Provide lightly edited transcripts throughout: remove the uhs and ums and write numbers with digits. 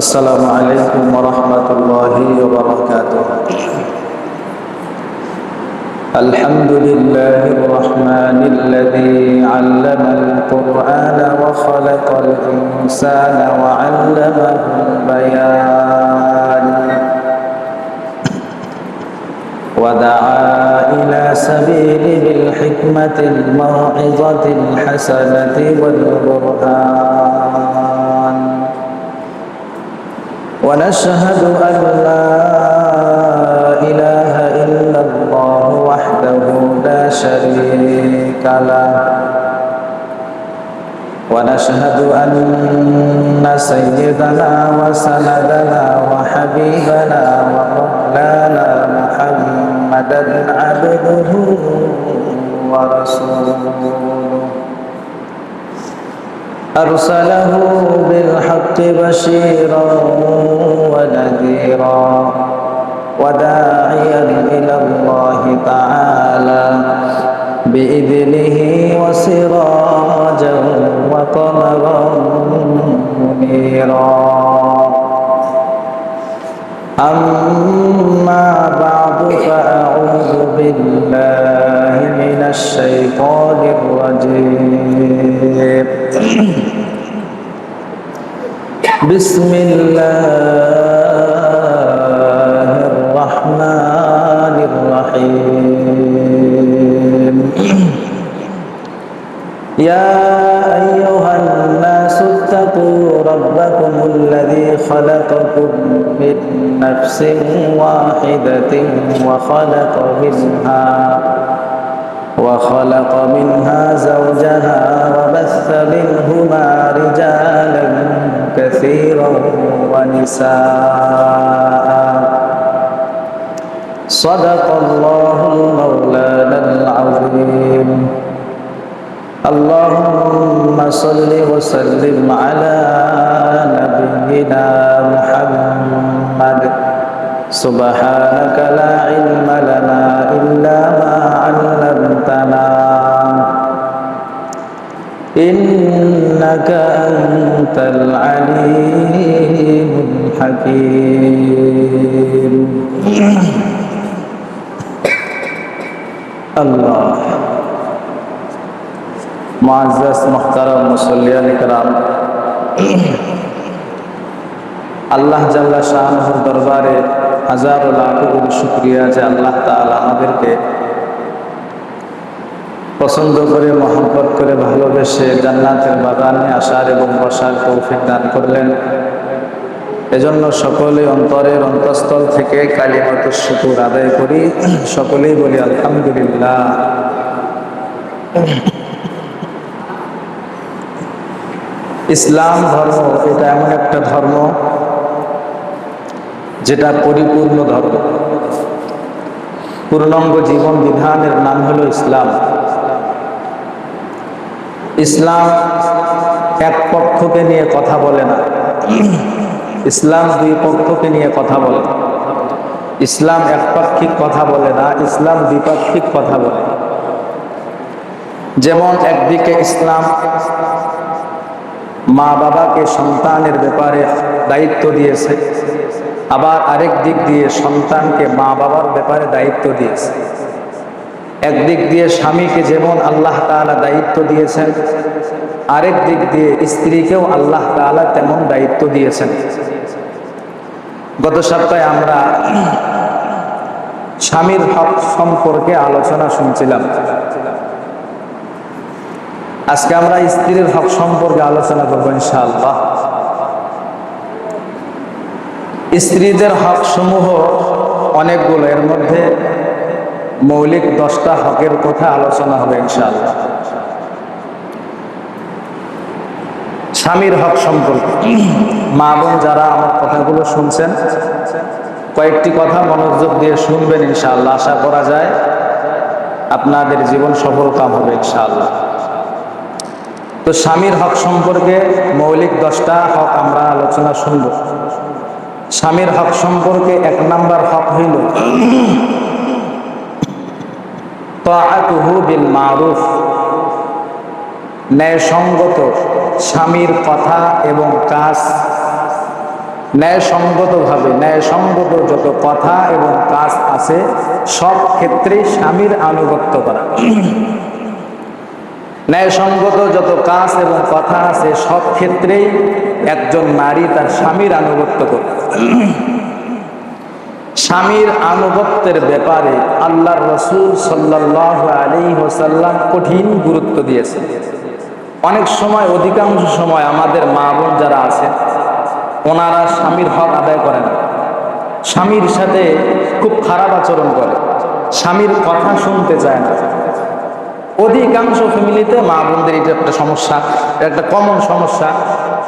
السلام عليكم ورحمة الله وبركاته. الحمد لله الرحمن الذي علم القرآن وخلق الإنسان وعلمه البيان ودعا إلى سبيله بالحكمة الموعظة الحسنة والبرهان ونشهد أن لا إله إلا الله وحده لا شريك له ونشهد أن سيدنا وسندنا وحبيبنا ومولانا محمدا عبده ورسوله أرسله بالحق بشيرا ونذيرا وداعيا إلى الله تعالى بإذنه وسراجا وقمرا منيرا أما بعد فأعوذ بالله من الشيطان الرجيم بسم الله الرحمن الرحيم يا أيها الناس اتقوا ربكم الذي خلقكم من نفس واحدة وخلق منها زوجها وبث منهما رجالا كثيرا ونساء صدق الله مولانا العظيم اللهم صل وسلم على نبينا محمد سبحانك لا علم لنا إلا ما علمتنا إنك أنت العليم الحكيم الله मुअज़्ज़ज़ मुहतरम मुसल्लियान किराम আল্লাহ জাল্লা শাআনুর দরবারে হাজারো লাখো কোটি শুকরিয়া যে আল্লাহ তাআলা আমাদেরকে পছন্দ করে মহব্বত করে ভালোবেসে জান্নাতের বাগানে আসার এবং বসার তৌফিক দান করলেন। এজন্য সকলে অন্তরের অন্তঃস্থল থেকে কালিমাতুশ শুকর আদায় করি, সকলেই বলি আলহামদুলিল্লাহ। ইসলাম ধর্ম এটা এমন একটা ধর্ম যেটা পরিপূর্ণ ধর্ম, পূর্ণাঙ্গ জীবন বিধানের নাম হলো ইসলাম। ইসলাম এক পক্ষকে নিয়ে কথা বলে না, ইসলাম দুই পক্ষকে নিয়ে কথা বলে। ইসলাম একপাক্ষিক কথা বলে না, ইসলাম দ্বিপাক্ষিক কথা বলে। যেমন একদিকে ইসলাম মা বাবাকে সন্তানের ব্যাপারে দায়িত্ব দিয়েছে, আবার আরেক দিক দিয়ে সন্তানকে মা বাবার ব্যাপারে দায়িত্ব দিয়েছে। একদিক দিয়ে স্বামীকে যেমন আল্লাহ তাআলা দায়িত্ব দিয়েছেন, আরেক দিক দিয়ে স্ত্রীকেও আল্লাহ তাআলা তেমন দায়িত্ব দিয়েছেন। গত সপ্তাহে আমরা স্বামীর হক সম্পর্কে আলোচনা শুনছিলাম। আজকে আমরা স্ত্রীর হক সম্পর্কে আলোচনা করব ইনশাআল্লাহ। স্ত্রীদের হক সমূহ অনেকগুলো, এর মধ্যে মৌলিক 10টা হকের কথা আলোচনা হবে ইনশাআল্লাহ। স্বামীর হক সম্পর্কে মা বোন যারা আমার কথাগুলো শুনছেন, কয়েকটি কথা মনোযোগ দিয়ে শুনবেন ইনশাআল্লাহ। আশা করা যায় আপনাদের জীবন সফল কাম হবে ইনশাআল্লাহ। তো স্বামীর হক সম্পর্কে মৌলিক 10টা হক আমরা আলোচনা শুনব। স্বামীর হক সম্পর্কে 1 নাম্বার হক হইল তাআতুহু বিল মারুফ, ন্যায়সঙ্গত স্বামীর কথা এবং কাজ ন্যায়সঙ্গতভাবে, ন্যায়সঙ্গত যত কথা এবং কাজ আছে সব ক্ষেত্রেই স্বামীর আনুগত্য করা। ন্যায়সঙ্গত যত কাজ এবং কথা আছে সব ক্ষেত্রেই একজন নারী তার স্বামীর আনুগত্য করবে। স্বামীর আনুগত্যের ব্যাপারে আল্লাহর রাসূল সাল্লাল্লাহু আলাইহি ওয়াসাল্লাম কঠিন গুরুত্ব দিয়েছেন। অনেক সময়, অধিকাংশ সময় আমাদের মা বোন যারা আছে ওনারা স্বামীর হক আদায় করে না, স্বামীর সাথে খুব খারাপ আচরণ করে, স্বামীর কথা শুনতে চায় না। অধিকাংশ ফ্যামিলিতে মা বোনদের এটা একটা সমস্যা, একটা কমন সমস্যা,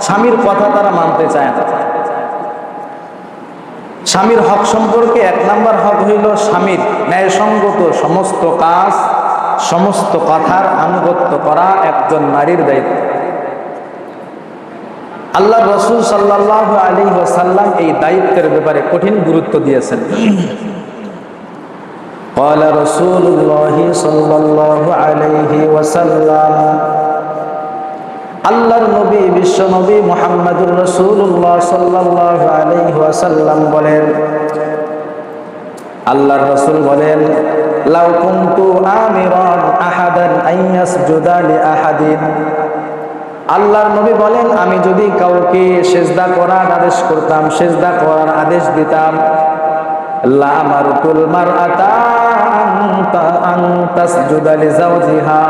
স্বামীর কথা তারা মানতে চায় না। স্বামীর হক সম্পর্কে এক নাম্বার হক হইল স্বামীর ন্যায়সঙ্গত সমস্ত কাজ, সমস্ত কথার আনুগত্য করা একজন নারীর দায়িত্ব। আল্লাহ রাসূল সাল্লাল্লাহু আলাইহি ওয়াসাল্লাম এই দায়িত্বের ব্যাপারে কঠিন গুরুত্ব দিয়েছেন। قال رسول الله صلى الله عليه وسلم আল্লাহর নবী বিশ্ব নবী মুহাম্মদুর রাসূলুল্লাহ সাল্লাল্লাহু আলাইহি ওয়াসাল্লাম বলেন, আল্লাহর রাসূল বলেন, লাউ কুনতু আমিরান আহাদান আন ইয়াসজুদা লি আহাদিন, আল্লাহর নবী বলেন, আমি যদি কাউকে সিজদা করার আদেশ করতাম, সিজদা করার আদেশ দিতাম, লা আমারতুল মারআতা আন তাসজুদা লি যাওজিহা,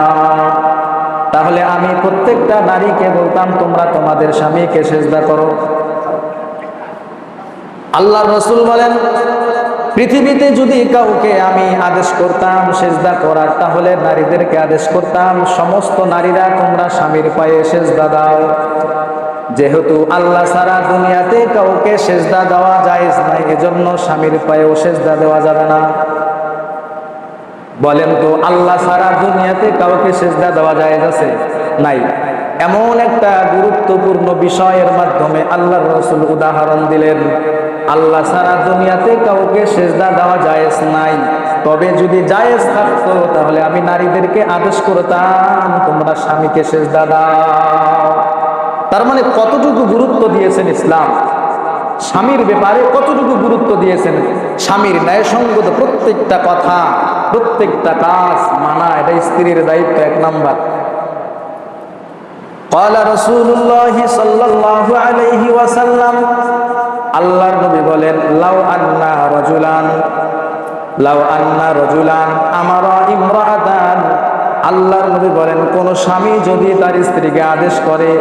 তাহলে আমি প্রত্যেকটা নারীকে বলতাম তোমরা তোমাদের স্বামীকে সিজদা করো। আল্লাহর রাসূল বলেন, পৃথিবীতে যদি কাউকে আমি আদেশ করতাম সিজদা করার, তাহলে নারীদেরকে আদেশ করতাম সমস্ত নারীরা তোমরা স্বামীর পায়ে সিজদা দাও। যেহেতু আল্লাহ ছাড়া দুনিয়াতে কাউকে সিজদা দেওয়া জায়েজ নাই, এজন্য স্বামীর পায়েও সিজদা দেওয়া যাবে না। বলেন তো, আল্লাহ ছাড়া দুনিয়াতে কাউকে সিজদা দেওয়া জায়েজ আছে? নাই। এমন একটা গুরুত্বপূর্ণ বিষয়ের মাধ্যমে আল্লাহর রাসূল উদাহরণ দিলেন, আল্লাহ ছাড়া দুনিয়াতে কাউকে সিজদা দেওয়া জায়েজ নাই। তবে যদি জায়েজ থাকতো তাহলে আমি নারীদেরকে আদেশ করতাম তোমরা স্বামীকে সিজদা দাও। তার মানে কতটুকু গুরুত্ব দিয়েছেন ইসলাম, স্বামীর ব্যাপারে কতটুকু গুরুত্ব দিয়েছেন। স্বামীর ন্যায়সঙ্গত প্রত্যেকটা কথা, প্রত্যেকটা কাজ মানা, এটা স্ত্রীর দায়িত্ব এক নাম্বার। قال رسول الله صلى الله عليه وسلم, আল্লাহর নবী বলেন, লাউ আন্না রাজুলান আমারা ইমরাআতান, আল্লাহর নবী বলেন, কোন স্বামী যদি তার স্ত্রীকে আদেশ করে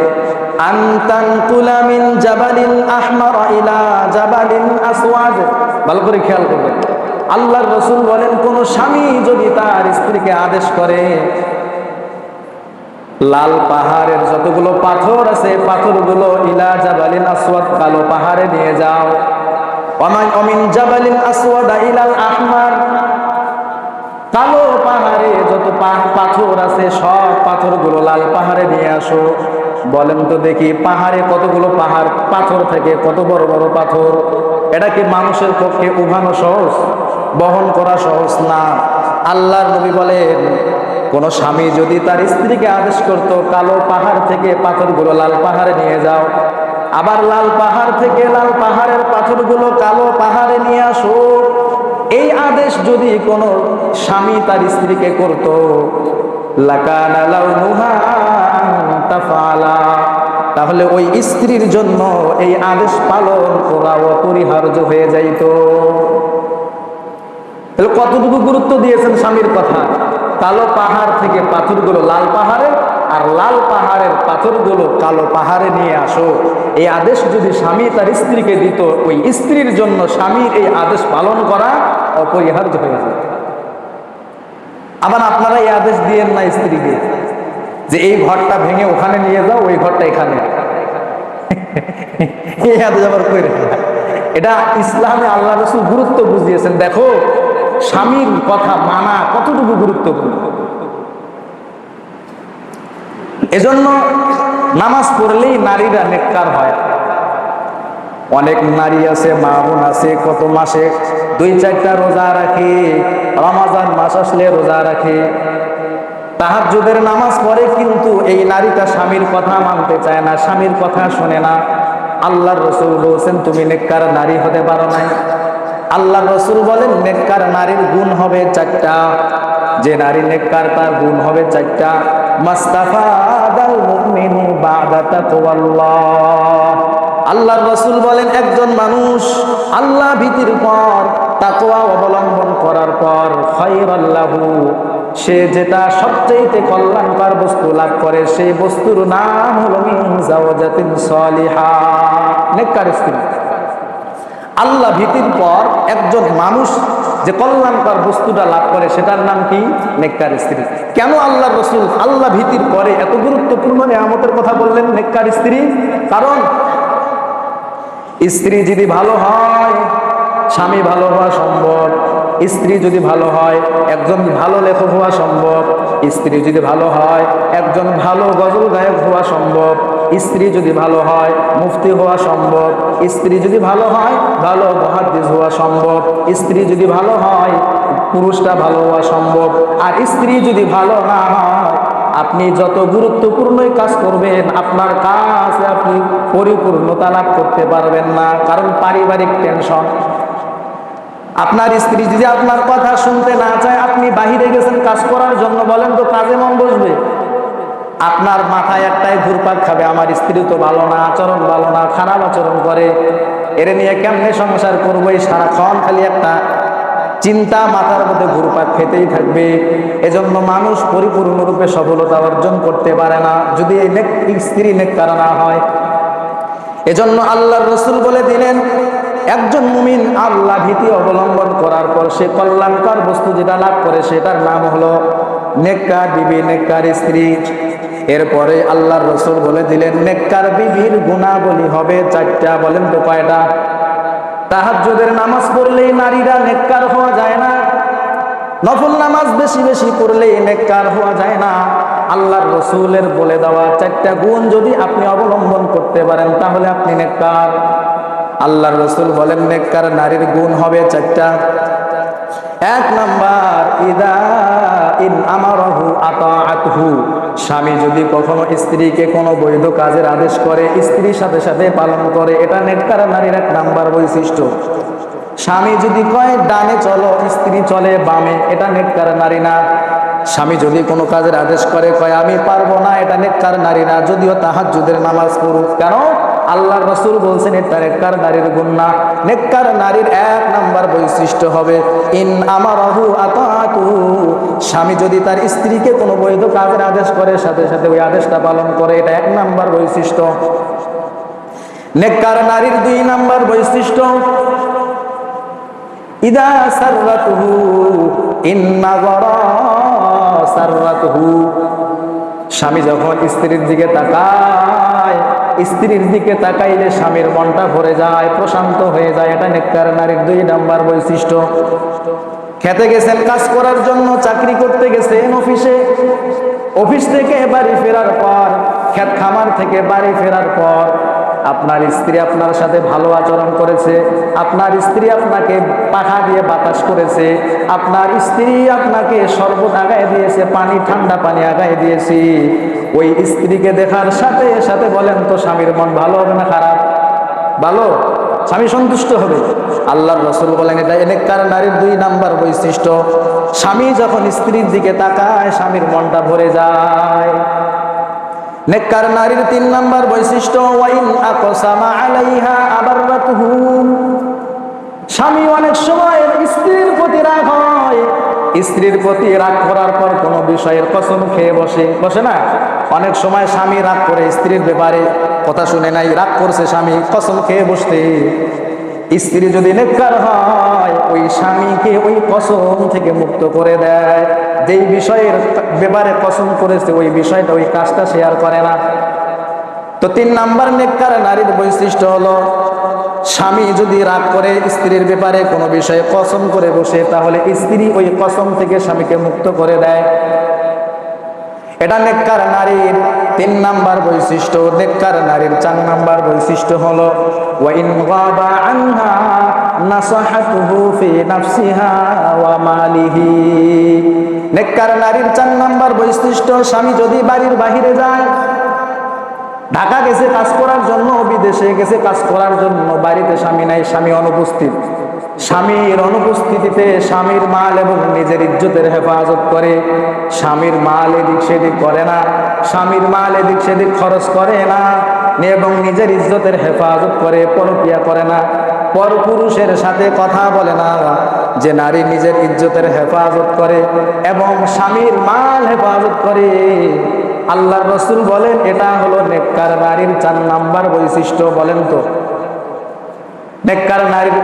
আনতান কুলা মিন জাবালিন আহমার ইলা জাবালিন আসওয়াদ, ভালো করে খেয়াল করবেন, আল্লাহর রাসূল বলেন, কোন স্বামী যদি তার স্ত্রীকে আদেশ করে লাল পাহাড়ের যতগুলো পাথর আছে পাথরগুলো ইলা জাবালিন আসওয়াদ, কালো পাহাড়ে নিয়ে যাও, অমিন জাবালিন আসওয়াদ ইলাল আহমার, কালো পাহাড়ে যত পাথর আছে সব পাথরগুলো লাল পাহাড়ে নিয়ে আসো। বলেন তো দেখি, পাহাড়ে কতগুলো পাথর থেকে, কত বড় বড় পাথর, এটা কি মানুষের পক্ষে উঠানো সহজ, বহন করা সহজ না। আল্লাহর নবী বলেন, কোন স্বামী যদি তার স্ত্রীকে আদেশ করত কালো পাহাড় থেকে পাথরগুলো লাল পাহাড়ে নিয়ে যাও, আবার লাল পাহাড় থেকে লাল পাহাড়ের পাথরগুলো কালো পাহাড়ে নিয়ে আসো, এই আদেশ যদি কোন স্বামী তার স্ত্রীকে করত, লাকানা লাউনুহা আন তাফআলা, তাহলে ওই স্ত্রীর জন্য এই আদেশ পালন করা অপরিহার্য হয়ে যাইত। তাহলে কতটুকু গুরুত্ব দিয়েছেন স্বামীর কথা। কালো পাহাড় থেকে পাথরগুলো লাল পাহাড়ে, আর লাল পাহাড়ের পাথরগুলো কালো পাহাড়ে নিয়ে আসো, এই আদেশ যদি স্বামী তার স্ত্রীকে দিত, ওই স্ত্রীর জন্য স্বামীর এই আদেশ পালন করা অপরিহার্য হয়ে যায়। আবার আপনারা এই আদেশ দিয়েন না স্ত্রীকে যে এই ঘরটা ভেঙে ওখানে নিয়ে যাও, ওই ঘরটা এখানে, এই আদেশ আবার কই রেখে। এটা ইসলামে আল্লাহ রাসূল গুরুত্ব বুঝিয়েছেন। দেখো স্বামীর কথা মানা কতটুকু গুরুত্বপূর্ণ। এজন্য নামাজ পড়লেই নারীরা নেককার হয়। অনেক নারী আছে, মা বোন আছে, কত মাসে 2-4টা রোজা রাখে, রমজান মাস আসলে রোজা রাখে, তাহাজ্জুদের নামাজ পড়ে, কিন্তু এই নারীটা স্বামীর কথা মানতে চায় না, স্বামীর কথা শোনে না। আল্লাহর রাসূল বলেন তুমি নেককার নারী হতে পারো নাই। আল্লাহর রাসূল বলেন নেককার নারীর গুণ হবে 4টা। যে নারী নেককার তার গুণ হবে 4টা। মাস্তাফাদাল মুমিনু বা'দা তাকওয়াল্লাহ। আল্লাহর রাসূল বলেন একজন মানুষ আল্লাহ ভীতির পর তাকওয়া অবলম্বন করার পর খায়রাল লাহু, সে যেটা সবচেয়ে কল্যাণকর বস্তু লাভ করে সেই বস্তুর নাম হলো মিন যাওজাতিন সালিহা, নেককার স্ত্রী। আল্লাহ ভীতির পর একজন মানুষ যে কল্যাণকর বস্তুটা লাভ করে সেটার নাম কি? নেককার স্ত্রী। কেন আল্লাহর রাসূল আল্লাহ ভীতির পরে এত গুরুত্বপূর্ণ নিয়ামতের কথা বললেন নেককার স্ত্রী? কারণ স্ত্রী যদি ভালো হয় স্বামী ভালো হওয়া সম্ভব, স্ত্রী যদি ভালো হয় একজন ভালো লেখক হওয়া সম্ভব, স্ত্রী যদি ভালো হয় একজন ভালো গজল গায়ক হওয়া সম্ভব, স্ত্রী যদি ভালো হয় মুফতি হওয়া সম্ভব, স্ত্রী যদি ভালো হয় ভালো মুহাদ্দিস হওয়া সম্ভব, স্ত্রী যদি ভালো হয় পুরুষটা ভালো হওয়া সম্ভব। আর স্ত্রী যদি ভালো না হয় আপনি যত গুরুত্বপূর্ণই কাজ করবেন আপনার কাজে আপনি পরিপূর্ণতা লাভ করতে পারবেন না। কারণ পারিবারিক টেনশন। আপনার স্ত্রী যদি আপনার কথা শুনতে না চায়, আপনি বাহিরে গেছেন কাজ করার জন্য, বলেন তো কাজে মন বসবে? আপনার মাথায় একটাই ঘুরপাক খাবে, আমার স্ত্রী তো ভালো না, আচরণ ভালো না, খারাপ আচরণ করে, এর নিয়ে কেমনে সংসার করবো, এই সারাক্ষণ খালি একটা চিন্তা মাথার মধ্যে ঘুরপাক খেতেই থাকবে। এজন্য মানুষ পরিপূর্ণরূপে সফলতা অর্জন করতে পারে না যদি এই স্ত্রী নেককার না হয়। এজন্য আল্লাহর রাসূল বলে দিলেন একজন মুমিন আল্লাহ ভীতি অবলম্বন করার পর সে কল্যাণকর বস্তু যেটা লাভ করে সেটার নাম হলো নেককার বিবি, নেককার স্ত্রী। এরপরে আল্লাহর রাসূল বলে দিলেন নেককার বিবির গুণাবলী হবে 4টা। বলেন তো কয়টা? তাহাজ্জুদের নামাজ পড়লেই নারীরা নেককার হওয়া যায় না, নফল নামাজ বেশি বেশি পড়লেই নেককার হওয়া যায় না। আল্লাহর রাসূলের বলে দেওয়া 4টা গুণ যদি আপনি অবলম্বন করতে পারেন তাহলে আপনি নেককার। আল্লাহর রাসূল বলেন নেককার নারীর গুণ হবে 4টা। 1 নাম্বার ইদা ইন আমারাহু আতাআতহু, স্বামী যদি কখনো স্ত্রীকে কোনো বৈধ কাজের আদেশ করে স্ত্রীর সাথে সাথে পালন করে, এটা নেককার নারীর 1 নাম্বার বৈশিষ্ট্য। স্বামী যদি কয় ডানে চলো স্ত্রী চলে বামে, এটা নেককার নারী না। স্বামী যদি কোনো কাজের আদেশ করে কয় আমি পারবো না, এটা নেককার নারী না, যদিও তাহাজ্জুদের নামাজ পড়ুক। কেন? আল্লাহর রাসূল বলছেন এটা নেককার নারীর গুণ না। নেককার নারীর 1 নাম্বার বৈশিষ্ট্য হবে ইন আমারাহু আতাআতু, স্বামী যদি তার স্ত্রীকে কোনো বৈধ কাজের আদেশ করে সাথে সাথে ওই আদেশটা পালন করে, এটা 1 নাম্বার বৈশিষ্ট্য। নেককার নারীর 2 নাম্বার বৈশিষ্ট্য ইদা সাররাতুহু ইন নাযারা সাররাতুহু, স্বামী যখন স্ত্রীর দিকে তাকায়, স্ত্রীর দিকে তাকাইলে স্বামীর মনটা ভরে যায়, প্রশান্ত হয়ে যায়, এটা নেককার নারীর 2 নাম্বার বৈশিষ্ট্য। খেতে গেছেন কাজ করার জন্য, চাকরি করতে গেছেন অফিসে, অফিস থেকে বাড়ি ফেরার পর, খেত খামার থেকে বাড়ি ফেরার পর আপনার স্ত্রী আপনার সাথে ভালো আচরণ করেছে, আপনার স্ত্রী আপনাকে পাখা দিয়ে বাতাস করেছে, আপনার স্ত্রী আপনাকে শরবত আগায় দিয়েছে, পানি ঠান্ডা পানি আগায় দিয়েছি, ওই স্ত্রীকে দেখার সাথে সাথে বলেন তো স্বামীর মন ভালো হবে না খারাপ? ভালো, স্বামী সন্তুষ্ট হবে। আল্লাহর রাসূল বলেন এটা নেককার নারীর 2 নাম্বার বৈশিষ্ট্য। স্বামী যখন স্ত্রীর দিকে তাকায় স্বামীর মনটা ভরে যায়। নেককার নারীর 3 নাম্বার বৈশিষ্ট্য ওয়াইন আকসামা আলাইহা আবাররাতুহু, স্বামী অনেক সময় স্ত্রীর প্রতি রাগ হয়, স্ত্রীর প্রতি রাগ করার পর কোনো বিষয়ের কসম খেয়ে বসে না। অনেক সময় স্বামী রাগ করে স্ত্রীর ব্যাপারে, কথা শুনে নাই, রাগ করছে স্বামী, কসম খেয়ে বসতে। স্ত্রী যদি নেককার হয় ওই স্বামীকে ওই কসম থেকে মুক্ত করে দেয়, যেই বিষয়ের ব্যাপারে কসম করেছে ওই বিষয়টা ওই কাজটা শেয়ার করে না। তো 3 নাম্বার নেককার নারীর বৈশিষ্ট্য হলো স্বামী যদি রাগ করে স্ত্রীর ব্যাপারে কোনো বিষয়ে কসম করে বসে তাহলে স্ত্রী ওই কসম থেকে স্বামীকে মুক্ত করে দেয়। এটা নেককার নারীর 3 নাম্বার বৈশিষ্ট্য। নেককার নারীর 4 নাম্বার বৈশিষ্ট্য হলো ওয়াইন গাবা আনহা নাসাহাতুহু ফি নাফসিহা ওয়া মালিহি। নেককার নারীর 4 নাম্বার বৈশিষ্ট্য স্বামী যদি বাড়ির বাহিরে যায়, ঢাকা গেছে কাজ করার জন্য, বিদেশে গেছে কাজ করার জন্য, বাড়িতে স্বামী নাই, স্বামী অনুপস্থিত। স্বামীর অনুপস্থিতিতে স্বামীর মাল এবং নিজের ইজ্জতের হেফাজত করে। স্বামীর মাল এদিক সেদিক করে না, স্বামীর মাল এদিক সেদিক খরচ করে না এবং নিজের ইজ্জতের হেফাজত করে, পরকিয়া করে না, পরপুরুষের সাথে কথা বলে না, যে নারী নিজের ইজ্জতের হেফাজত করে এবং স্বামীর মাল হেফাজত করে। আল্লাহর রাসূল বলেন এটা হলো নেককার নারীর 4 নাম্বার বৈশিষ্ট্য। বলেন তো নেককার নারীর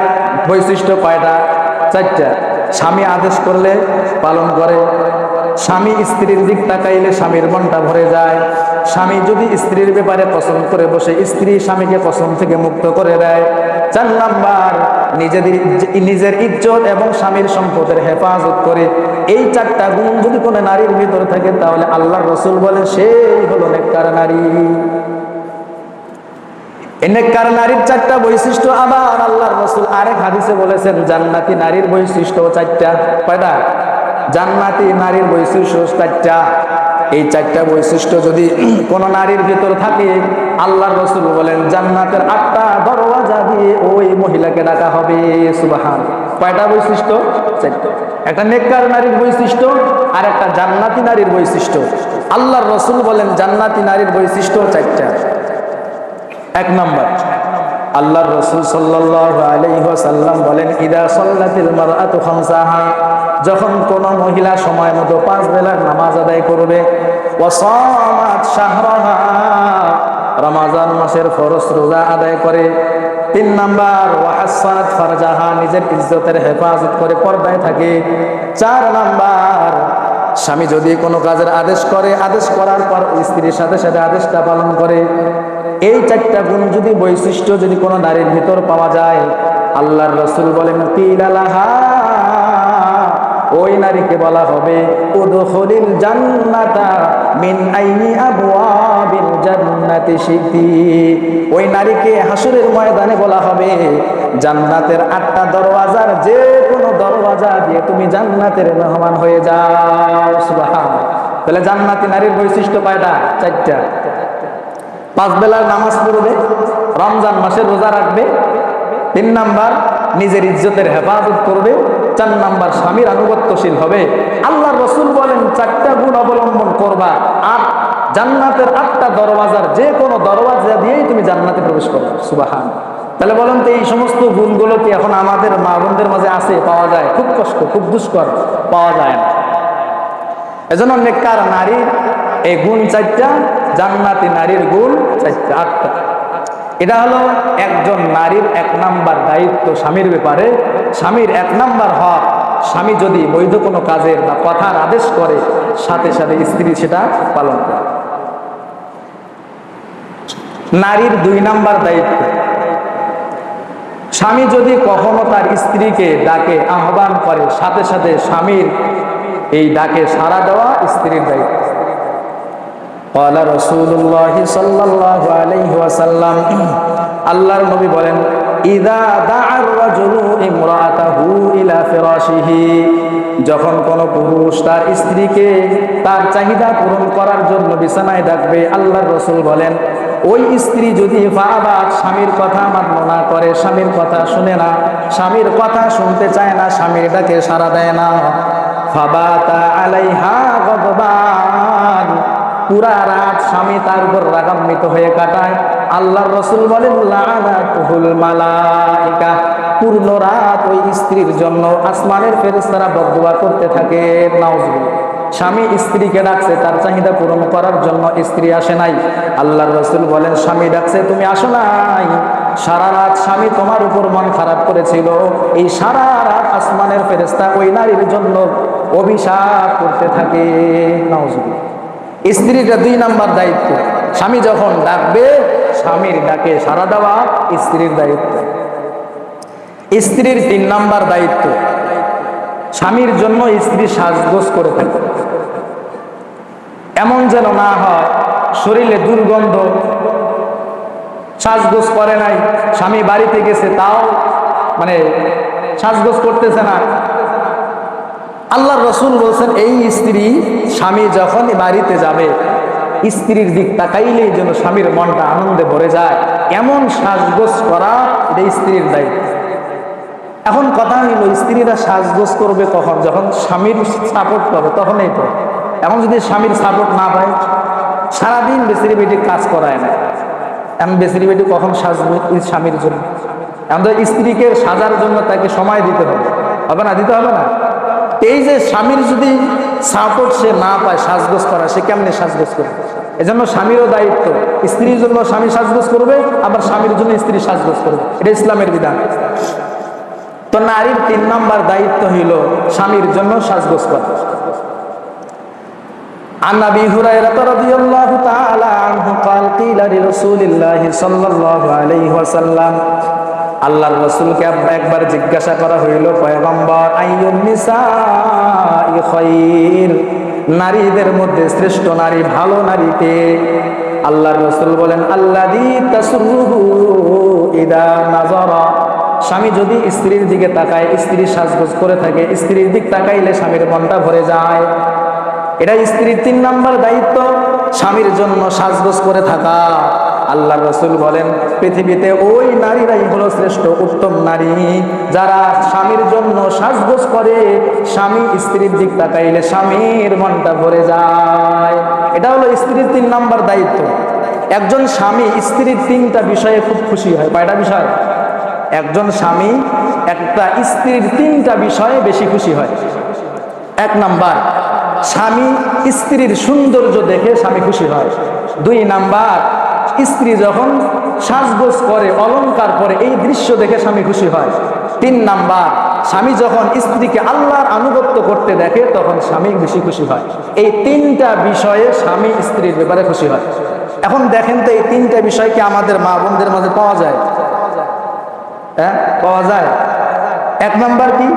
বৈশিষ্ট্য কয়টা? 4টা। স্বামী আদেশ করলে পালন করে, স্বামী স্ত্রীর দিক তাকাইলে স্বামীর মনটা ভরে যায়, স্বামী যদি স্ত্রীর ব্যাপারে পছন্দ করে বসে, স্ত্রী স্বামীকে পছন্দ থেকে মুক্ত করে দেয়। 4 নাম্বার নিজের ইজ্জত এবং স্বামীর সম্পদের হেফাজত করে। এই 4টা গুণ যদি কোনো নারীর ভিতরে থাকে তাহলে আল্লাহর রাসূল বলেন সেই হলো নেককার নারী। এই নেককার নারীর 4টা বৈশিষ্ট্য আবার আল্লাহর রাসূল আরেক হাদিসে বলেছেন জান্নাতি নারীর বৈশিষ্ট্য 4টা। কয়টা? জান্নাতি নারীর বৈশিষ্ট্য 4টা। এই 4টা বৈশিষ্ট্য যদি কোন নারীর ভিতর থাকে, আল্লাহর রাসূল বলেন জান্নাতের 8টা দরওয়াজা দিয়ে ওই মহিলাকে ডাকা হবে। সুবহান। কয়টা বৈশিষ্ট্য? 4টা। একটা নেককার নারীর বৈশিষ্ট্য আর একটা জান্নাতি নারীর বৈশিষ্ট্য। আল্লাহর রাসূল বলেন জান্নাতি নারীর বৈশিষ্ট্য 4টা। 1 নাম্বার, আল্লাহর রাসূল সাল্লাল্লাহু আলাইহি ওয়াসাল্লাম বলেন ইদা সাল্লাতিল মারআতু খামসাহা, যখন কোন মহিলা সময় মতো 5 বেলার নামাজ আদায় করবে, ওয়া সামাত শাহরাহা, রমজান মাসের ফরজ রোজা আদায় করে। 3 নাম্বার, ওয়া হাসানাত ফারজাহা, নিজের ইজ্জতের হেফাজত করে, পর্দায় থাকে। 4 নাম্বার, স্বামী যদি কোনো কাজের আদেশ করে, আদেশ করার পর স্ত্রীর সাথে সাথে আদেশটা পালন করে। এই 4টা গুণ যদি বৈশিষ্ট্য যদি কোনো নারীর ভিতর পাওয়া যায়, আল্লাহর রাসূল বলেন কিলা লাহা, ওই নারীকে বলা হবে উদখুলিল জান্নাতা মিন আইনি আবওয়াবিল জান্নাতি শিতি। ওই নারীকে হাসরের ময়দানে বলা হবে জান্নাতের 8টা দরওয়াজার যে কোনো দরওয়াজা দিয়ে তুমি জান্নাতের মেহমান হয়ে যাও। সুবহানাল্লাহ। তাহলে জান্নাতি নারীর বৈশিষ্ট্য কয়টা? 4টা। 5 বেলার নামাজ পড়বে, রমজান মাসের রোজা রাখবে। 3 নাম্বার, নিজের ইজ্জতের হেফাজত করবে। 4 নাম্বার, স্বামীর আনুগত্যশীল হবে। আল্লাহর রাসূল বলেন 4টা গুণ অবলম্বন করবা আর জান্নাতের 8টা দরওয়াজার যে কোনো দরওয়াজা দিয়েই তুমি জান্নাতে প্রবেশ করবে। সুবহানাল্লাহ। তাহলে বলেন তো এই সমস্ত গুণগুলো কি এখন আমাদের মা বোনদের মাঝে আছে? পাওয়া যায়? খুব কষ্ট, খুব দুষ্কর, পাওয়া যায় না। এজন্য নেককার নারীর এই গুণ 4টা, জান্নাতি নারীর গুণ 4টা, 8টা। এটা হলো একজন নারীর 1 নাম্বার দায়িত্ব স্বামীর ব্যাপারে। স্বামীর 1 নাম্বার হক, স্বামী যদি বৈধ কোনো কাজের বা কথার আদেশ করে সাথে সাথে স্ত্রী সেটা পালন করে। নারীর 2 নাম্বার দায়িত্ব, স্বামী যদি কখনো তার স্ত্রীকে ডাকে, আহ্বান করে, সাথে সাথে স্বামীর এই ডাকে সাড়া দেওয়া স্ত্রীর দায়িত্ব। ক্বালা রাসূলুল্লাহি সাল্লাল্লাহু আলাইহি ওয়াসাল্লাম, আল্লাহর নবী বলেন ইযা দা'আর রাজুলু ইমরাআতাহু ইলা ফিরাশিহি, যখন কোন পুরুষ তার স্ত্রীকে তার চাহিদা পূরণ করার জন্য বিছানায় ডাকবে, আল্লাহর রাসূল বলেন ওই স্ত্রী যদি ফাআবাত, স্বামীর কথা মান্য না করে, স্বামীর কথা শুনে না, স্বামীর কথা শুনতে চায় না, স্বামীর ডাকে সাড়া দেয় না, ফাবাতা আলাইহা গদবান, পুরা রাত স্বামী তার উপর রাগান্বিত হয়ে কাটায়। আল্লাহর রাসূল বলেন লানাতুহুল মালাইকা, পূর্ণ রাত ওই স্ত্রীর জন্য আসমানের ফেরেশতারা বদদুয়া করতে থাকে। নাউজুবিল্লাহ। স্বামী স্ত্রীকে ডাকছে তার চাহিদা পূরণ করার জন্য, স্ত্রী আসে নাই। আল্লাহর রাসূল বলেন স্বামী ডাকছে তুমি আসো নাই, সারা রাত স্বামী তোমার উপর মন খারাপ করেছিল, এই সারা রাত আসমানের ফেরেশতা ওই নারীর জন্য অভিশাপ করতে থাকে। নাউজুবিল্লাহ। স্ত্রীর 2 নাম্বার দায়িত্ব, স্বামী যখন ডাকবে স্বামীর ডাকে সাড়া দেওয়া স্ত্রীর দায়িত্ব। স্ত্রীর 3 নাম্বার দায়িত্ব, স্বামীর জন্য স্ত্রী সাজগোজ করে থাকে, এমন যেন না হয় শরীরে দুর্গন্ধ, সাজগোজ করে নাই, স্বামী বাড়িতে গেছে তাও সাজগোজ করতেছে না। আল্লাহর রাসূল বলছেন এই স্ত্রী স্বামী যখন বাড়িতে যাবে স্ত্রীর দিক তাকাইলেই যেন স্বামীর মনটা আনন্দে ভরে যায়, এমন সাজগোজ করা এটা স্ত্রীর দায়িত্ব। এখন কথা হইল, স্ত্রীরা সাজগোজ করবে কখন? যখন স্বামীর সাপোর্ট পাবে তখনই তো। এখন যদি স্বামীর সাপোর্ট না পায়, সারাদিন বেচারি বেটি কাজ করায় না, এখন বেচারি বেটি কখন সাজবে স্বামীর জন্য? এখন তো স্ত্রীকে সাজার জন্য তাকে সময় দিতে হবে, হবে না? দিতে হবে না? এই যে স্বামীর যদি সাপোর্ট সে না পায় সাজগোজ করা, সে কেমনে সাজগোজ করবে? এজন্য স্বামীরও দায়িত্ব, স্ত্রীর জন্য স্বামী সাজগোজ করবে, আবার স্বামীর জন্য স্ত্রী সাজগোজ করবে। এটা ইসলামের বিধান। তো নারীর 3 নাম্বার দায়িত্ব হইল স্বামীর জন্য সাজগোজ করা। عن أبي هريرة رضي الله تعالى عنه قال قيل لرسول الله صلى الله عليه وسلم আল্লাহর রাসূলকে একবার জিজ্ঞাসা করা হইল, পয়গম্বর, আইয়ুন নিসাই খায়র, নারীদের মধ্যে শ্রেষ্ঠ নারী, ভালো নারী কে? আল্লাহর রাসূল বলেন, আল্লাযী তাসরুহু ইদা নাযারা, স্বামী যদি স্ত্রীর দিকে তাকায়, স্ত্রী সাজগোজ করে থাকে, স্ত্রীর দিক তাকাইলে স্বামীর মনটা ভরে যায়। এটা স্ত্রীর 3 নাম্বার দায়িত্ব, স্বামীর জন্য সাজগোজ করে থাকা। আল্লাহর রাসূল বলেন, পৃথিবীতে ওই নারীরাই হলো শ্রেষ্ঠ উত্তম নারী, যারা স্বামীর জন্য সাজগোজ করে, স্বামী স্ত্রীর দিক তাকাইলে স্বামীর মনটা ভরে যায়। এটা হলো স্ত্রীর 3 নাম্বার দায়িত্ব। একজন স্বামী স্ত্রীর 3টা বিষয়ে খুব খুশি হয়। কয়টা বিষয়? একজন স্বামী একটা স্ত্রীর 3টা বিষয়ে বেশি খুশি হয়। 1 নাম্বার, স্বামী স্ত্রীর সৌন্দর্য দেখে স্বামী খুশি হয়। 2 নাম্বার, স্ত্রী যখন সাজগোজ করে, অলংকার পরে, এই দৃশ্য দেখে স্বামী খুশি হয়। 3 নাম্বার, স্বামী যখন স্ত্রীকে আল্লাহর আনুগত্য করতে দেখে তখন স্বামী বেশি খুশি হয়। এই 3টা বিষয়ে স্বামী স্ত্রীর ব্যাপারে খুশি হয়। এখন দেখেন তো, এই 3টা বিষয় কি আমাদের মা বোনদের মাঝে পাওয়া যায়? হ্যাঁ, পাওয়া যায়। 1 নাম্বার কি?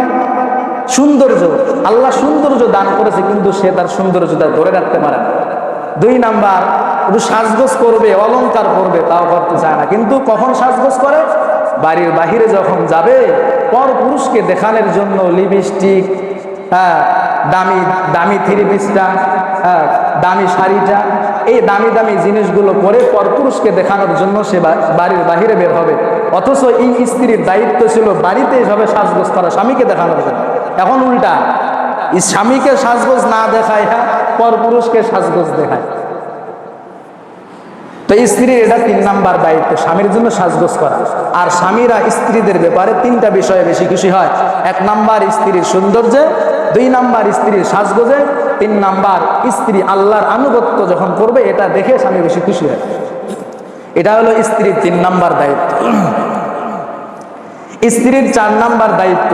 সৌন্দর্য। আল্লাহ সৌন্দর্য দান করেছে, কিন্তু সে তার সৌন্দর্যটা ধরে রাখতে পারে না। 2 নাম্বার, একটু সাজগোজ করবে, অলংকার করবে, তাও করতে চায় না। কিন্তু কখন সাজগোজ করে? বাড়ির বাহিরে যখন যাবে, পর পুরুষকে দেখানোর জন্য লিপস্টিক, হ্যাঁ, দামি দামি 3 পিসটা, হ্যাঁ, দামি শাড়িটা, এই দামি দামি জিনিসগুলো পরে পর পুরুষকে দেখানোর জন্য সে বাড়ির বাহিরে বের হবে। অথচ এই স্ত্রীর দায়িত্ব ছিল বাড়িতে এভাবে সাজগোজ করা, স্বামীকে দেখানোর জন্য। এখন উল্টা, স্বামীকে সাজগোজ না দেখায়, হ্যাঁ, পর পুরুষকে সাজগোজ দেখায়। তো স্ত্রীর এটা 3 নাম্বার দায়িত্ব, স্বামীর জন্য সাজগোজ করা। আর স্বামীরা স্ত্রীদের ব্যাপারে 3টা বিষয়ে বেশি খুশি হয়। 1 নাম্বার, স্ত্রীর সৌন্দর্যে। 2 নাম্বার, স্ত্রীর সাজগোজে। 3 নাম্বার, স্ত্রী আল্লাহর আনুগত্য যখন করবে, এটা দেখে স্বামী বেশি খুশি হয়। এটা হলো স্ত্রীর 3 নাম্বার দায়িত্ব। স্ত্রীর 4 নাম্বার দায়িত্ব,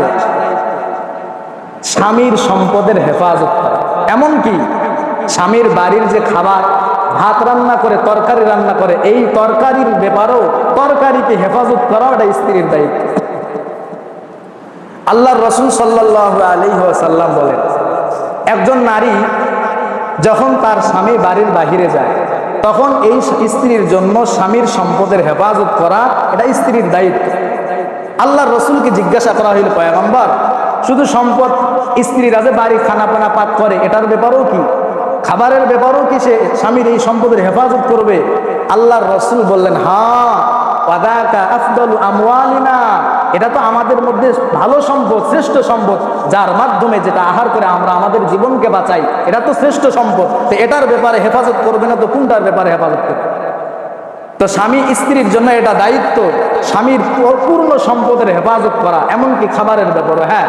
স্বামীর সম্পদের হেফাজত করা। এমনকি স্বামীর বাড়ির যে খাবার, ভাত রান্না করে, তরকারি রান্না করে, এই তরকারির ব্যাপারেও তরকারিকে হেফাজত করা এটা স্ত্রীর দায়িত্ব। আল্লাহর রাসূল সাল্লাল্লাহু আলাইহি ওয়াসাল্লাম বলেন, একজন নারী যখন তার স্বামী বাড়ির বাহিরে যায়, তখন এই স্ত্রীর জন্য স্বামীর সম্পদের হেফাজত করা এটা স্ত্রীর দায়িত্ব। আল্লাহর রাসূলকে জিজ্ঞাসা করা হইল, পয়গম্বর, শুধু সম্পদ, স্ত্রীরা যে বাড়ি খানাপানা পাক করে, এটার ব্যাপারেও কি, খাবারের ব্যাপারেও কি সে স্বামীর এই সম্পদের হেফাজত করবে? আল্লাহর রাসূল বললেন, হ্যাঁ, ওয়াদাকা আফদালু আমওয়ালিনা, এটা তো আমাদের মধ্যে ভালো সম্পদ, শ্রেষ্ঠ সম্পদ, যার মাধ্যমে যেটা আহার করে আমরা আমাদের জীবনকে বাঁচাই, এটা তো শ্রেষ্ঠ সম্পদ। তো এটার ব্যাপারে হেফাজত করবে না তো কোনটার ব্যাপারে হেফাজত করবে? তো স্বামী স্ত্রীর জন্য এটা দায়িত্ব, স্বামীর পূর্ণ সম্পদের হেফাজত করা, এমনকি খাবারের ব্যাপারে। হ্যাঁ,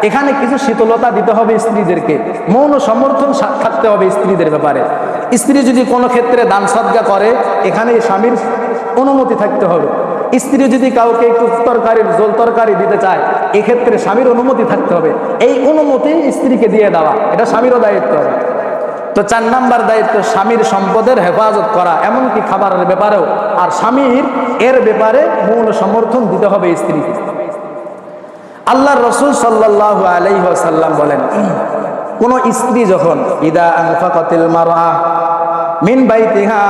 এখানে কিছু শীতলতা দিতে হবে স্ত্রীদেরকে, মৌন সমর্থন থাকতে হবে স্ত্রীদের ব্যাপারে। স্ত্রী যদি কোনো ক্ষেত্রে দান সদকা করে, এখানে স্বামীর অনুমতি থাকতে হবে। স্ত্রী যদি কাউকে একটু তরকারির ঝোল তরকারি দিতে চায়, এক্ষেত্রে স্বামীর অনুমতি থাকতে হবে। এই অনুমতি স্ত্রীকে দিয়ে দেওয়া, এটা স্বামীরও দায়িত্ব হবে। তো 4 নাম্বার দায়িত্ব, স্বামীর সম্পদের হেফাজত করা, এমনকি খাবারের ব্যাপারেও। আর স্বামীর এর ব্যাপারে মৌন সমর্থন দিতে হবে স্ত্রীকে। আল্লাহর রাসূল সাল্লাল্লাহু আলাইহি ওয়াসাল্লাম বলেন, কোন স্ত্রী যখন ইদা আনফাকাতিল মারআ মিন বাইতিহা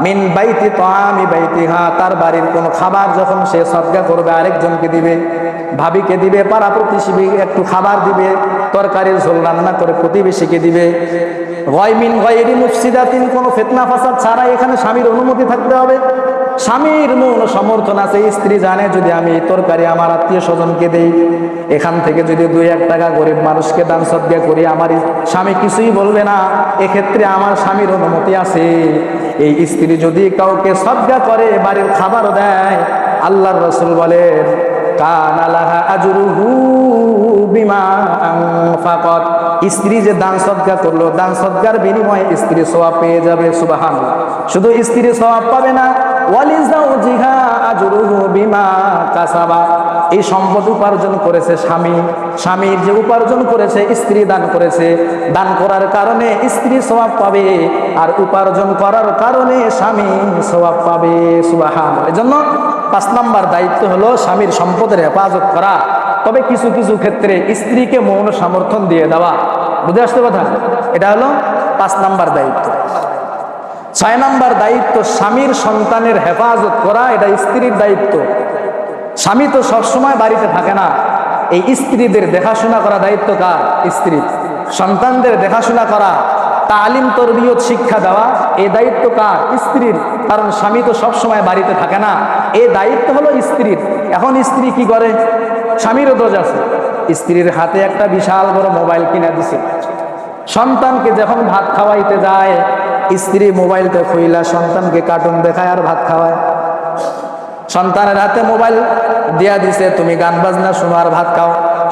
মিন বাইতি তাআমি বাইতিহা, তার বাড়ির কোন খাবার যখন সে সদকা করবে, আরেকজনকে দিবে, ভাবিকে দিবে, পাড়া প্রতিবেশীকে একটু খাবার দিবে, তরকারির ঝোল রান্না করে প্রতিবেশীকে দিবে, গয়মিন গয়রি মুফসিদাতিন, কোনো ফিতনা ফাসাদ ছাড়া এখানে স্বামীর অনুমতি থাকতে হবে। স্বামীর মূল সমর্থন আছে, স্ত্রী জানে যদি আমি এই তরকারি আমার আত্মীয় স্বজনকে দেই, এখান থেকে যদি 2-1 টাকা গরিব মানুষকে দান সদকা করি, আমার স্বামী কিছুই বলবে না, এক্ষেত্রে আমার স্বামীর অনুমতি আছে। এই স্ত্রী যদি কাউকে সদকা করে, বাড়ির খাবারও দেয়, আল্লাহর রাসূল বলেন কানা লাহা আজরুহু বিমা আনফাকাত, স্ত্রী যে দান সদকা করলো, দান সদকার বিনিময়ে স্ত্রী সওয়াব পেয়ে যাবে। সুবহানাল্লাহ। শুধু স্ত্রী সওয়াব পাবে না, ওয়ালিজাওজিহা আজরুহু বিমা কাসাবা, এই সম্পদ উপার্জন করেছে স্বামী, স্বামীর যে উপার্জন করেছে স্ত্রী দান করেছে, দান করার কারণে স্ত্রী সওয়াব পাবে, আর উপার্জন করার কারণে স্বামী সওয়াব পাবে। সুবহানাল্লাহ। এজন্য 5 নাম্বার দায়িত্ব হলো স্বামীর সম্পদের হেফাজত করা। তবে কিছু কিছু ক্ষেত্রে স্ত্রীকে মৌন সমর্থন দিয়ে দেওয়া। বুঝে আসতে কথা? এটা হলো 5 নাম্বার দায়িত্ব। 6 নাম্বার দায়িত্ব স্বামীর সন্তানের হেফাজত করা, এটা স্ত্রীর দায়িত্ব। স্বামী তো সবসময় বাড়িতে থাকে না, এই স্ত্রীদের দেখাশোনা করা দায়িত্ব কার? স্ত্রীর। সন্তানদের দেখাশোনা করা, তালিম তরবিয়ত শিক্ষা দেওয়া, এই দায়িত্ব কার? স্ত্রীর। কারণ স্বামী তো সবসময় বাড়িতে থাকে না, এই দায়িত্ব হলো স্ত্রীর। এখন স্ত্রী কি করে? স্বামীরও দোষ আছে। স্ত্রীর হাতে একটা বিশাল বড় মোবাইল কিনে দিছে, সন্তানকে যখন ভাত খাওয়াইতে যায়, স্ত্রী মোবাইলটা খুইলা সন্তানকে কার্টুন দেখায় আর ভাত খাওয়ায়। সন্তানের হাতে মোবাইল দিয়া দিছে, তুমি গান বাজনা শোনো আর ভাত খাও।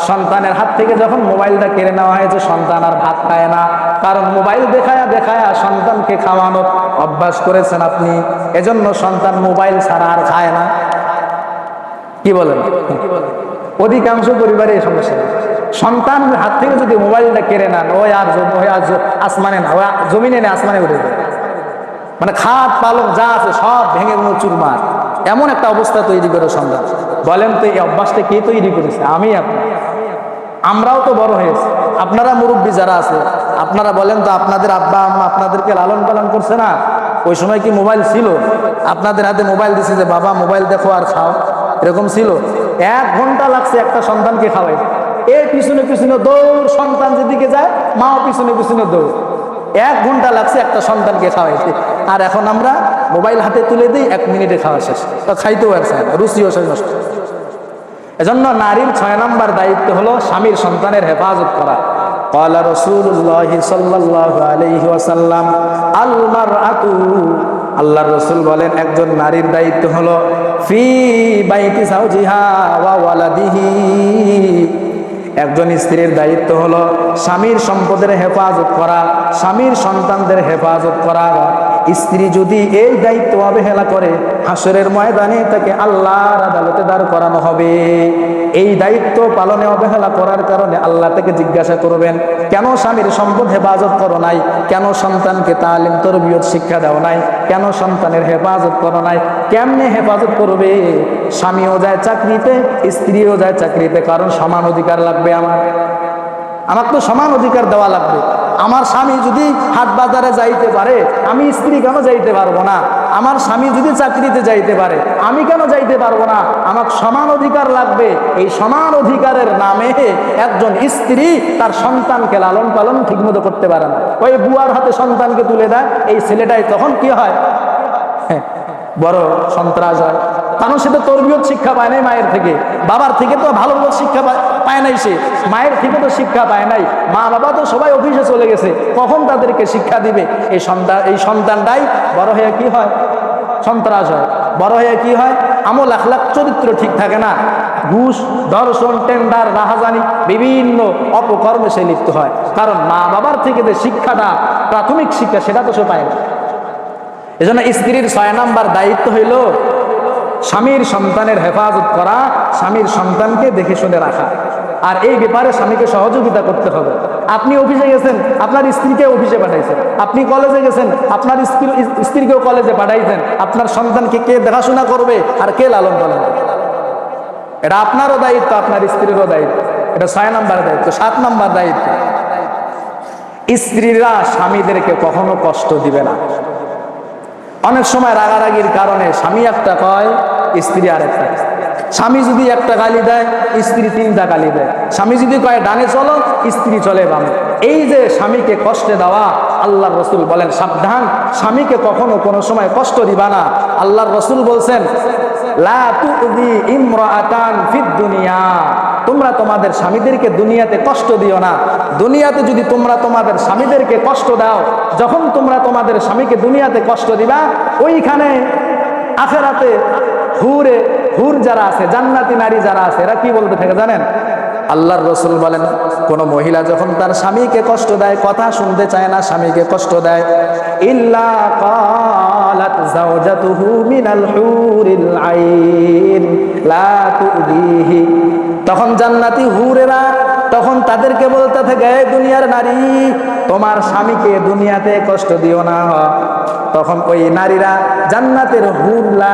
সন্তানের হাত থেকে যখন মোবাইলটা কেড়ে নেওয়া হয়েছে, সন্তান আর ভাত খায় না, কারণ মোবাইল দেখায়া দেখায়া সন্তানকে খাওয়ানোর অভ্যাস করেছেন আপনি। এজন্য সন্তান মোবাইল ছাড়া আর খায় না। কি বলেন? অধিকাংশ পরিবারে এই সমস্যা। সন্তানের হাত থেকে যদি মোবাইলটা কেড়ে নেন, ওই আর আসমানে না, ওই জমিনে না, আসমানে উঠে যায়। মানে খাট পালক যা আছে সব ভেঙে চুরমার, এমন একটা অবস্থা তৈরি করে সন্তান। বলেন তো এই অভ্যাসটা কে তৈরি করেছে? আমি, আপনি। আমরাও তো বড় হয়েছি। আপনারা মুরব্বী যারা আছে, আপনারা বলেন তো, আপনাদের আব্বা আম্মা আপনাদেরকে লালন পালন করছে না? ওই সময় কি মোবাইল ছিল? আপনাদের হাতে মোবাইল দিছে যে বাবা মোবাইল দেখো আর খাও, এরকম ছিল? 1 ঘন্টা লাগছে একটা সন্তানকে খাওয়াইতে। এর পিছনে পিছনে দৌড়, সন্তান যেদিকে যায় মাও পিছনে পিছনে দৌড়। 1 ঘন্টা লাগছে একটা সন্তানকে খাওয়াইতে। আর এখন আমরা মোবাইল হাতে তুলে দিই, 1 মিনিটে খাওয়া শেষ, তো খাইতেও আসছে না, রুচিও শেষ নষ্ট। এজন্য নারীর 6 নাম্বার দায়িত্ব হলো স্বামীর সন্তানের হেফাজত করা। ক্বালা রাসূলুল্লাহ সাল্লাল্লাহু আলাইহি ওয়াসাল্লাম আল মারআতু, আল্লাহর রাসূল বলেন একজন নারীর দায়িত্ব হলো ফি বাইতি যাওজিহা ওয়া ওয়ালাদিহি, একজন স্ত্রীর দায়িত্ব হলো স্বামীর সম্পদের হেফাজত করা, স্বামীর সন্তানদের হেফাজত করা। স্ত্রী যদি এই দায়িত্ব অবহেলা করে, হাসরের ময়দানে তাকে আল্লাহর আদালতে দাঁড় করানো হবে। এই দায়িত্ব পালনে অবহেলা করার কারণে আল্লাহ তাকে জিজ্ঞাসা করবেন, কেন স্বামীর সম্পদ হেফাজত করো নাই, কেন সন্তানকে তালিম তরবিয়ত শিক্ষা দাও নাই, কেন সন্তানের হেফাজত করো নাই। কেমনে হেফাজত করবে? স্বামীও যায় চাকরিতে, স্ত্রীও যায় চাকরিতে, কারণ সমান অধিকার লাগবে। আমার তো সমান অধিকার দেওয়া লাগবে। আমার স্বামী যদি হাট বাজারে যাইতে পারে, আমি স্ত্রী কেন যাইতে পারবো না? আমার স্বামী যদি চাকরিতে যাইতে পারে, আমি কেন যাইতে পারবো না? আমার সমান অধিকার লাগবে। এই সমান অধিকারের নামে একজন স্ত্রী তার সন্তানকে লালন পালন ঠিকমতো করতে পারে না, ওই বুয়ার হাতে সন্তানকে তুলে দেয়। এই ছেলেটাই তখন কি হয়? বড় সন্ত্রাস হয়। কারণ সে তো তরবিয়ত শিক্ষা পায় নাই মায়ের থেকে, বাবার থেকে তো ভালো শিক্ষা পায় নাই, সে মায়ের থেকে তো শিক্ষা পায় নাই। মা বাবা তো সবাই অফিসে চলে গেছে, কখন তাদেরকে শিক্ষা দিবে? এই সন্তানটাই বড় হয়ে কি হয়? সন্ত্রাস হয়। বড় হয়ে কি হয়? আমল আখলাক চরিত্র ঠিক থাকে না, ঘুষ, ধর্ষণ, টেন্ডার, রাহাজানি, বিভিন্ন অপকর্মে সে লিপ্ত হয়। কারণ মা বাবার থেকে যে শিক্ষাটা, প্রাথমিক শিক্ষা, সেটা তো সে পায় না। এজন্য স্ত্রীর 6 নাম্বার দায়িত্ব হইল স্বামীর সন্তানের হেফাজত করা, স্বামীর সন্তানকে দেখে শুনে রাখা। আর এই ব্যাপারে স্বামীকে সহযোগিতা করতে হবে। আপনি অফিসে গেছেন, আপনার স্ত্রীকে অফিসে পাঠাইছেন। আপনি কলেজে গেছেন, আপনার স্ত্রীকেও কলেজে পাঠাইছেন। আপনার সন্তানকে কে দেখাশোনা করবে আর কে লালন পালন করবে? এটা আপনারও দায়িত্ব, আপনার স্ত্রীরও দায়িত্ব। এটা 6 নাম্বার দায়িত্ব। 7 নাম্বার দায়িত্ব, স্ত্রীরা স্বামীদেরকে কখনো কষ্ট দিবে না। অনেক সময় রাগারাগির কারণে স্বামী একটা কয়, স্ত্রী আরেকটা। স্বামী যদি একটা গালি দেয়, স্ত্রী 3টা গালি দেয়। স্বামী যদি কয় ডানে চলো, স্ত্রী চলে বামে। এই যে স্বামীকে কষ্টে দেওয়া, আল্লাহর রসুল বলেন সাবধান, স্বামীকে কখনো কোনো সময় কষ্ট দিবা না। আল্লাহর রসুল বলছেন লা তুযি ইমরাআতান ফিদ দুনিয়া, তোমরা তোমাদের স্বামীদেরকে দুনিয়াতে কষ্ট দিও না। দুনিয়াতে যদি তোমরা তোমাদের স্বামীদেরকে কষ্ট দাও, যখন তোমরা তোমাদের স্বামীকে দুনিয়াতে কষ্ট দিবা, ওইখানে আখিরাতে হুর যারা আছে, জান্নাতি নারী যারা আছে, এরা কি বলতে থাকে জানেন? আল্লাহর রসুল বলেন কোন মহিলা যখন তার স্বামীকে কষ্ট দেয়, কথা শুনতে চায় না, স্বামীকে কষ্ট দেয়, ইল্লা ক্বালাত যাওজাতুহু মিনাল হুরিল আইন লা তুযিহি, তখন জান্নাতি হুরেরা তখন তাদেরকে বলতে থাকে, দুনিয়ার নারী তোমার স্বামীকে দুনিয়াতে কষ্ট দিও না। তখন ওই নারীরা, জান্নাতের হুররা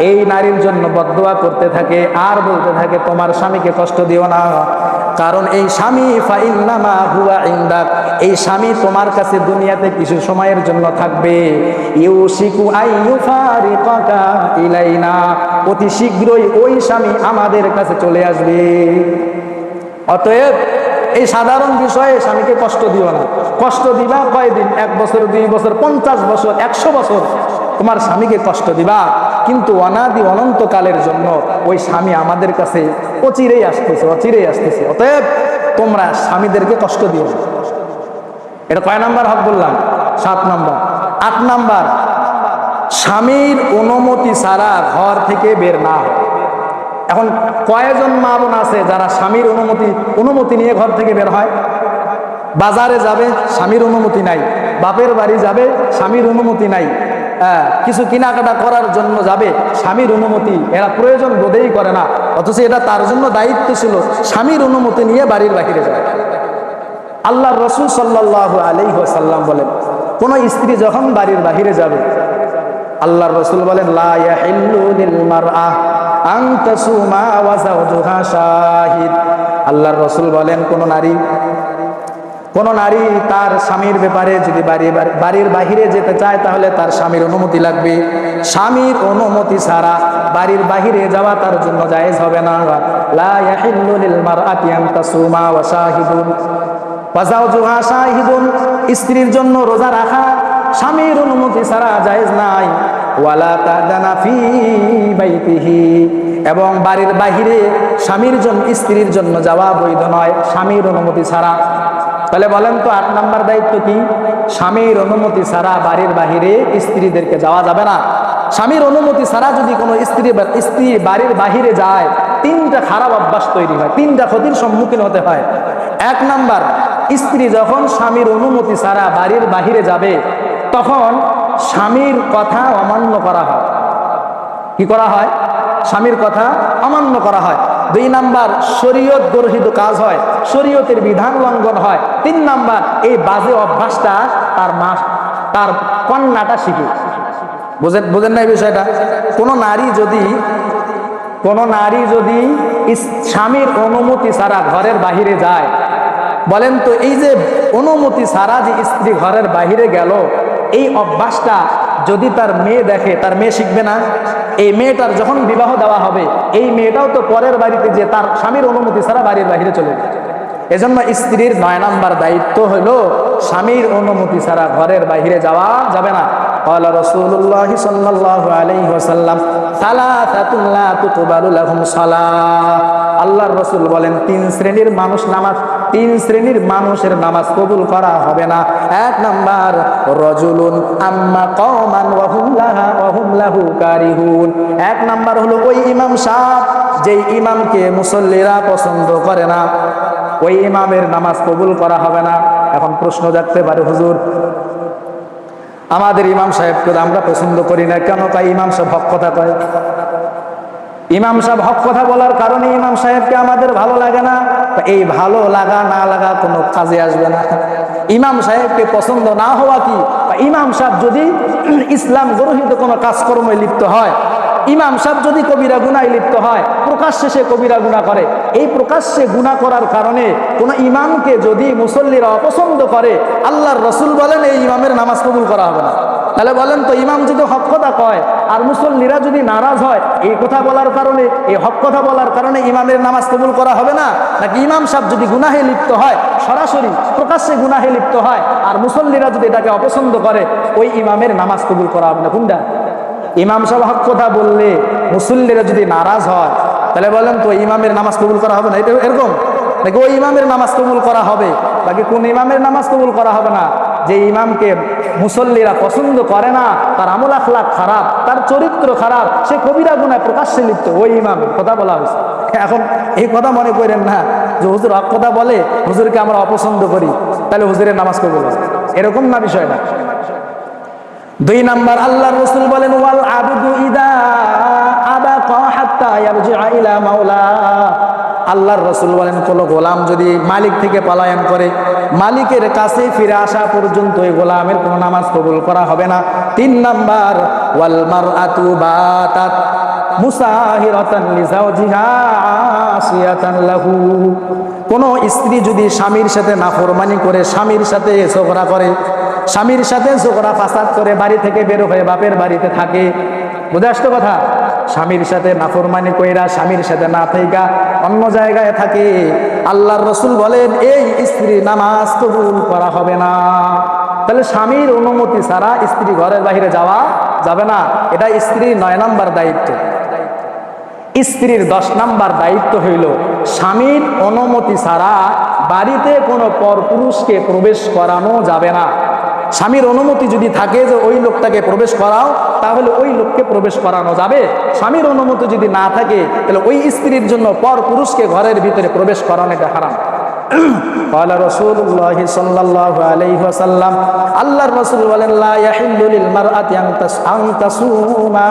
এই নারীর জন্য বদদোয়া করতে থাকে আর বলতে থাকে তোমার স্বামীকে কষ্ট দিও না, কারণ এই স্বামী ফাইন্নামা হুয়া ইনদাক, এই স্বামী তোমার কাছে দুনিয়াতে কিছু সময়ের জন্য থাকবে। ইউশিকু আইয়ুফারিকাকা ইলাইনা, অতি শীঘ্রই ওই স্বামী আমাদের কাছে চলে আসবে। অতএব এই সাধারণ বিষয়ে স্বামীকে কষ্ট দিও না। কষ্ট দিবা কয়দিন? 1 বছর, 2 বছর, 50 বছর, 100 বছর তোমার স্বামীকে কষ্ট দিবা, কিন্তু অনাদি অনন্তকালের জন্য ওই স্বামী আমাদের কাছে অচিরেই আসতেছে, অচিরেই আসতেছে। অতএব তোমরা স্বামীদেরকে কষ্ট দিও না। এটা কয় নাম্বার হক বললাম? 7 নাম্বার। 8 নাম্বার, স্বামীর অনুমতি ছাড়া ঘর থেকে বের না হয়। এখন কয়জন মা বোন আছে যারা স্বামীর অনুমতি নিয়ে ঘর থেকে বের হয়? বাজারে যাবে, স্বামীর অনুমতি নাই। বাপের বাড়ি যাবে, স্বামীর অনুমতি নাই। কিছু কেনাকাটা করার জন্য যাবে, স্বামীর অনুমতি এরা প্রয়োজন বোধেই করে না, অথচ এটা তার জন্য দায়িত্ব ছিল স্বামীর অনুমতি নিয়ে বাড়ির বাহিরে যাবে। আল্লাহর রাসূল সাল্লাল্লাহু আলাইহি ওয়াসাল্লাম বলেন, কোন স্ত্রী যখন বাড়ির বাহিরে যাবে, আল্লাহর রাসূল বলেন লা ইয়াহিল্লু লিল মারআ আন তাসুমা ওয়া যাওজুহা শাহিদ। আল্লাহর রাসূল বলেন কোন নারী তার স্বামীর ব্যাপারে যদি বাড়ির বাহিরে যেতে চায়, তাহলে তার স্বামীর অনুমতি লাগবে। স্বামীর অনুমতি ছাড়া বাড়ির বাহিরে যাওয়া তার জন্য জায়েজ হবে না। লা ইয়াহিল্লু লিল মারআতি আন তাসুমা ওয়া শাহিদুন ওয়া যাওজুহা শাহিদুন, স্ত্রীর জন্য রোজা রাখা স্বামীর অনুমতি ছাড়া জায়েজ নাই। ওয়ালা তাদানা ফি বাইতিহি, এবং বাড়ির বাহিরে স্ত্রীর জন্য যাওয়া বৈধ নয় স্বামীর অনুমতি ছাড়া। তাহলে বলেন তো 8 নাম্বার দায়িত্ব কি? স্বামীর অনুমতি ছাড়া বাড়ির বাহিরে স্ত্রীদেরকে যাওয়া যাবে না। স্বামীর অনুমতি ছাড়া যদি কোনো স্ত্রী বাড়ির বাহিরে যায়, 3টা খারাপ অভ্যাস তৈরি হয়, 3টা ক্ষতির সম্মুখীন হতে হয়। 1 নাম্বার, স্ত্রী যখন স্বামীর অনুমতি ছাড়া বাড়ির বাহিরে যাবে, তখন স্বামীর কথা অমান্য করা হয়। কি করা হয়? স্বামীর কথা অমান্য করা হয়। 2 নাম্বার, শরীয়ত গর্হিত কাজ হয়, শরীয়তের বিধান লঙ্ঘন হয়। 3 নাম্বার, এই বাজে অভ্যাসটা তার কন্যাটা শিখে। বুঝেন না এই বিষয়টা? কোন নারী যদি স্বামীর অনুমতি ছাড়া ঘরের বাহিরে যায়, বলেন তো এই যে অনুমতি ছাড়া যে স্ত্রী ঘরের বাহিরে গেল, এই অভ্যাসটা যদি তার মেয়ে দেখে, তার মেয়ে শিখবে না? এই মেয়েটার যখন বিবাহ দেওয়া হবে, এই মেয়েটাও তো পরের বাড়িতে যে তার স্বামীর অনুমতি ছাড়া বাড়ির বাহিরে চলে যায়। এজন্য স্ত্রীর 9 নাম্বার দায়িত্ব হলো স্বামীর অনুমতি ছাড়া ঘরের বাহিরে যাওয়া যাবে না। ক্বালা রাসূলুল্লাহ সাল্লাল্লাহু আলাইহি ওয়াসাল্লাম সালাসাতুন লা তুকবালু লাহুম সালাহ। আল্লাহর রাসূল বলেন 3 শ্রেণীর মানুষের নামাজ কবুল করা হবে না। 1 নাম্বার, রাজুলুন আম্মা কওমান ওয়া হুম লাহু কারিহুন। 1 নাম্বার হলো ওই ইমাম সাহেব যেই ইমামকে মুসল্লিরা পছন্দ করে না, ওই ইমামের নামাজ কবুল করা হবে না। এখন প্রশ্ন জাগতে পারে, হুজুর আমাদের ইমাম সাহেবকে আমরা পছন্দ করি না কেন? কয় ইমাম সাহেব হক কথা কয়। ইমাম সাহেব হক কথা বলার কারণে ইমাম সাহেবকে আমাদের ভালো লাগে না। এই ভালো লাগা না লাগা কোনো কাজে আসবে না। ইমাম সাহেবকে পছন্দ না হওয়া কি? ইমাম সাহেব যদি ইসলাম গর্হিত কোনো কাজকর্মে লিপ্ত হয়, ইমাম সাহেব যদি কবিরা গুনায় লিপ্ত হয়, প্রকাশ্যে সে কবিরা গুনাহ করে, এই প্রকাশ্যে গুনাহ করার কারণে কোন ইমামকে যদি মুসল্লিরা অপছন্দ করে, আল্লাহর রাসূল বলেন এই ইমামের নামাজ কবুল করা হবে না। তাহলে বলেন তো, ইমাম যদি হক কথা কয় আর মুসল্লিরা যদি নারাজ হয়, এই কথা বলার কারণে, এই হক কথা বলার কারণে ইমামের নামাজ কবুল করা হবে না? নাকি ইমাম সাহেব যদি গুনাহে লিপ্ত হয়, সরাসরি প্রকাশ্যে গুনাহে লিপ্ত হয়, আর মুসল্লিরা যদি এটাকে অপছন্দ করে, ওই ইমামের নামাজ কবুল করা হবে না? কোনটা? ইমাম সাহেব হক কথা বললে মুসল্লিরা যদি নারাজ হয়, তাহলে বলেন তো ইমামের নামাজ কবুল করা হবে না? এটা এরকম নাকি ওই ইমামের নামাজ কবুল করা হবে? বাকি কোন ইমামের নামাজ কবুল করা হবে না? যে ইমামকে মুসল্লিরা পছন্দ করে না, তার আমল আখলাক খারাপ, তার চরিত্র খারাপ, সে কবিরা গুনায় প্রকাশ্যে লিপ্ত, ওই ইমাম কথা বলা হয়েছে। এখন এই কথা মনে করেন না যে হুজুর হক কথা বলে, হুজুরকে আমরা অপছন্দ করি, তাহলে হুজুরের নামাজ কবুল হবে, এরকম না বিষয়টা। 2 নাম্বার, আল্লাহর রাসূল বলেন ওয়াল আবদু ইদা আবাকা হাত্তা ইয়ারজিআ ইলা মাওলা। আল্লাহর রাসূল বলেন কোন গোলাম যদি মালিক থেকে পলায়ন করে, মালিকের কাছে ফিরে আসা পর্যন্ত ওই গোলামের কোনো নামাজ কবুল করা হবে না। 3 নাম্বার, ওয়াল মারআতু বাতাত মুসাহিরাতান লিজাওজিহা আসিয়াতান লাহু। কোন স্ত্রী যদি স্বামীর সাথে নাফরমানি করে, স্বামীর সাথে ঝগড়া করে, স্বামীর সাথে ঝগড়া ফাসাদ করে বাড়ি থেকে বের হয়ে বাপের বাড়িতে থাকে, বুঝে আসতো কথা? স্বামীর সাথে নাফরমানি কইরা, স্বামীর সাথে না থাইকা অন্য জায়গায় থাকে, আল্লাহর রাসূল বলেন এই স্ত্রী নামাজ কবুল করা হবে না। তাহলে স্বামীর অনুমতি ছাড়া স্ত্রী ঘরের বাইরে যাওয়া যাবে না। এটা স্ত্রীর 9 নাম্বার দায়িত্ব। স্ত্রীর 10 নাম্বার দায়িত্ব হইল স্বামীর অনুমতি ছাড়া বাড়িতে কোনো পরপুরুষকে প্রবেশ করানো যাবে না। স্বামীর অনুমতি যদি থাকে যে ওই লোকটাকে প্রবেশ করাও, তাহলে ওই লোককে প্রবেশ করানো যাবে। স্বামীর অনুমতি যদি না থাকে, তাহলে ওই স্ত্রীর জন্য পর পুরুষকে ঘরের ভিতরে প্রবেশ করানোটা হারাম। قال رسول الله صلى الله عليه وسلم, আল্লাহর রাসূল বলেন লা ইয়াহিল্লু লিল মারআতি আন তাসুমা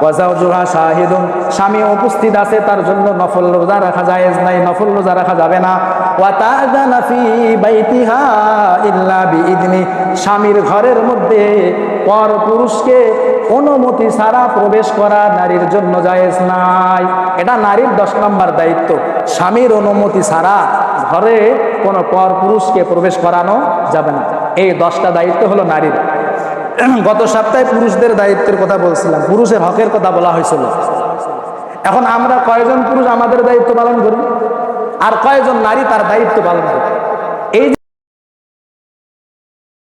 ওয়া যাওজুহা শাহিদুন। স্বামী উপস্থিত আছে, তার জন্য নফল রোজা রাখা জায়েজ নাই, নফল রোজা রাখা যাবে না। ওয়া তা'যানা ফি বাইতিহা ইল্লা বিইذনি। স্বামীর ঘরের মধ্যে পর পুরুষকে অনুমতি ছাড়া প্রবেশ করা নারীর জন্য জায়েজ নাই। এটা নারীর 10 নম্বর দায়িত্ব। স্বামীর অনুমতি ছাড়া ঘরে কোনো পর পুরুষকে প্রবেশ করানো যাবে না। এই 10টা দায়িত্ব হলো নারীর। গত সপ্তাহে পুরুষদের দায়িত্বের কথা বলছিলাম, পুরুষের হকের কথা বলা হয়েছিল। এখন আমরা কয়জন পুরুষ আমাদের দায়িত্ব পালন করি, আর কয়জন নারী তার দায়িত্ব পালন করে?